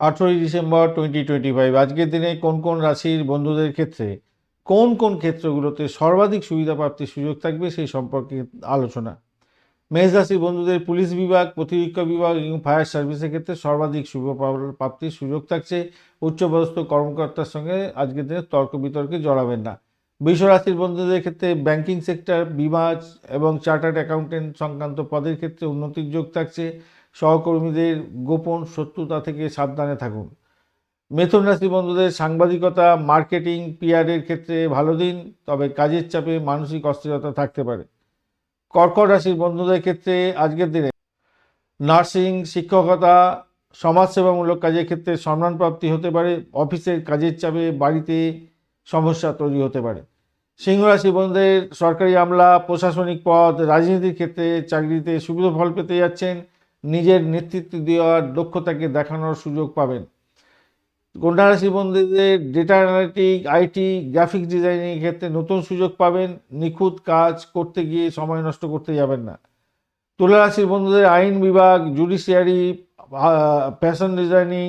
18 December 2025 আজকের দিনে কোন কোন রাশির বন্ধুদের ক্ষেত্রে কোন কোন ক্ষেত্রগুলোতে সর্বাধিক সুবিধা প্রাপ্তির সুযোগ থাকবে সেই সম্পর্কে আলোচনা। মেষ রাশির বন্ধুদের পুলিশ বিভাগ, প্রতিরক্ষা বিভাগ এবং ফায়ার সার্ভিসের ক্ষেত্রে সর্বাধিক শুভ প্রাপ্তির সুযোগ থাকছে। উচ্চপদস্থ কর্মকর্তার সঙ্গে আজকের দিনে তর্ক বিতর্কে জড়াবেন না। বৃষ রাশির বন্ধুদের ক্ষেত্রে ব্যাংকিং সেক্টর, বিমা এবং চার্টার্ড অ্যাকাউন্টেন্ট সংক্রান্ত পদের ক্ষেত্রে উন্নতির যোগ থাকছে। সহকর্মীদের গোপন শত্রুতা থেকে সাবধানে থাকুন। মিথুন রাশি বন্ধুদের সাংবাদিকতা, মার্কেটিং, পিআরের ক্ষেত্রে ভালো দিন, তবে কাজের চাপে মানসিক অস্থিরতা থাকতে পারে। কর্কট রাশির বন্ধুদের ক্ষেত্রে আজকের দিনে নার্সিং, শিক্ষকতা, সমাজসেবামূলক কাজের ক্ষেত্রে সম্মান প্রাপ্তি হতে পারে। অফিসের কাজের চাপে বাড়িতে সমস্যা তৈরি হতে পারে। সিংহ রাশি বন্ধুদের সরকারি আমলা, প্রশাসনিক পদ, রাজনীতির ক্ষেত্রে চাকরিতে শুভ ফল পেতে যাচ্ছেন। নিজের নেতৃত্ব দেওয়ার দক্ষতাকে দেখানোর সুযোগ পাবেন। কন্যা রাশি বন্ধুদের data analytic, IT, graphics designing ক্ষেত্রে নতুন সুযোগ পাবেন। নিখুঁত কাজ করতে গিয়ে সময় নষ্ট করতে যাবেন না। তুলা রাশির বন্ধুদের আইন বিভাগ, জুডিশিয়ারি, ফ্যাশন ডিজাইনিং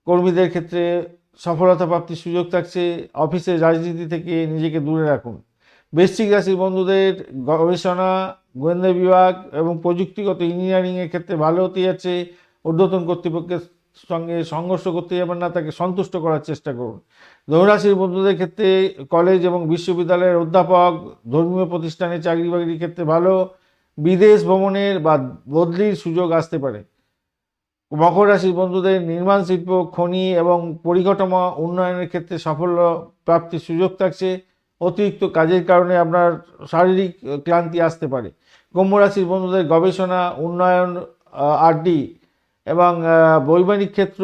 কর্মীদের ক্ষেত্রে সফলতা প্রাপ্তির সুযোগ থাকছে। অফিসের রাজনীতি থেকে নিজেকে দূরে রাখুন। বৃশ্চিক রাশির বন্ধুদের গবেষণা, গোয়েন্দা বিভাগ এবং প্রযুক্তিগত ইঞ্জিনিয়ারিংয়ের ক্ষেত্রে ভালো হতে যাচ্ছে। ঊর্ধ্বতন কর্তৃপক্ষের সঙ্গে সংঘর্ষ করতে যাবেন না, তাকে সন্তুষ্ট করার চেষ্টা করুন। ধনুরাশির বন্ধুদের ক্ষেত্রে কলেজ এবং বিশ্ববিদ্যালয়ের অধ্যাপক, ধর্মীয় প্রতিষ্ঠানে চাকরি বাকরির ক্ষেত্রে ভালো। বিদেশ ভ্রমণের বা বদলির সুযোগ আসতে পারে। মকর রাশির বন্ধুদের নির্মাণ শিল্প, খনি এবং পরিকাঠামো উন্নয়নের ক্ষেত্রে সাফল্য প্রাপ্তির সুযোগ থাকছে। অতিরিক্ত কাজের কারণে আপনার শারীরিক ক্লান্তি আসতে পারে। কুম্ভ রাশির বন্ধুদের গবেষণা, উন্নয়ন, আরডি এবং বৈমানিক ক্ষেত্র,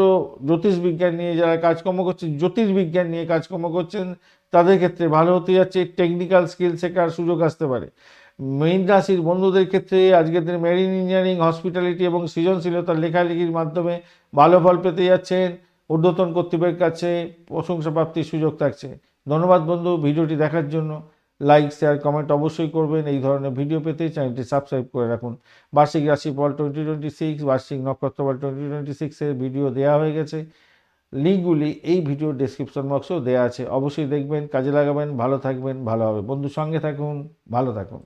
জ্যোতিষবিজ্ঞান নিয়ে যারা কাজকর্ম করছেন, জ্যোতির্বিজ্ঞান নিয়ে কাজকর্ম করছেন, তাদের ক্ষেত্রে ভালো হতে যাচ্ছে। টেকনিক্যাল স্কিল শেখার সুযোগ আসতে পারে। মীন রাশির বন্ধুদের ক্ষেত্রে আজকের দিনে মেরিন ইঞ্জিনিয়ারিং, হসপিটালিটি এবং সৃজনশীলতার লেখালেখির মাধ্যমে ভালো ফল পেতে যাচ্ছেন। ঊর্ধ্বতন কর্তৃপক্ষের কাছে প্রশংসা প্রাপ্তির সুযোগ থাকছে। ধন্যবাদ বন্ধু, ভিডিওটি দেখার জন্য। লাইক, শেয়ার, কমেন্ট অবশ্যই করবেন। এই ধরনের ভিডিও পেতে চ্যানেলটি সাবস্ক্রাইব করে রাখুন। বার্ষিক রাশিফল 2026, বার্ষিক নক্ষত্রফল 2026-এর ভিডিও দেওয়া হয়ে গেছে। লিঙ্কগুলি এই ভিডিও ডেসক্রিপশন বক্সেও দেওয়া আছে। অবশ্যই দেখবেন, কাজে লাগাবেন, ভালো থাকবেন, ভালো হবে। বন্ধু সঙ্গে থাকুন, ভালো থাকুন।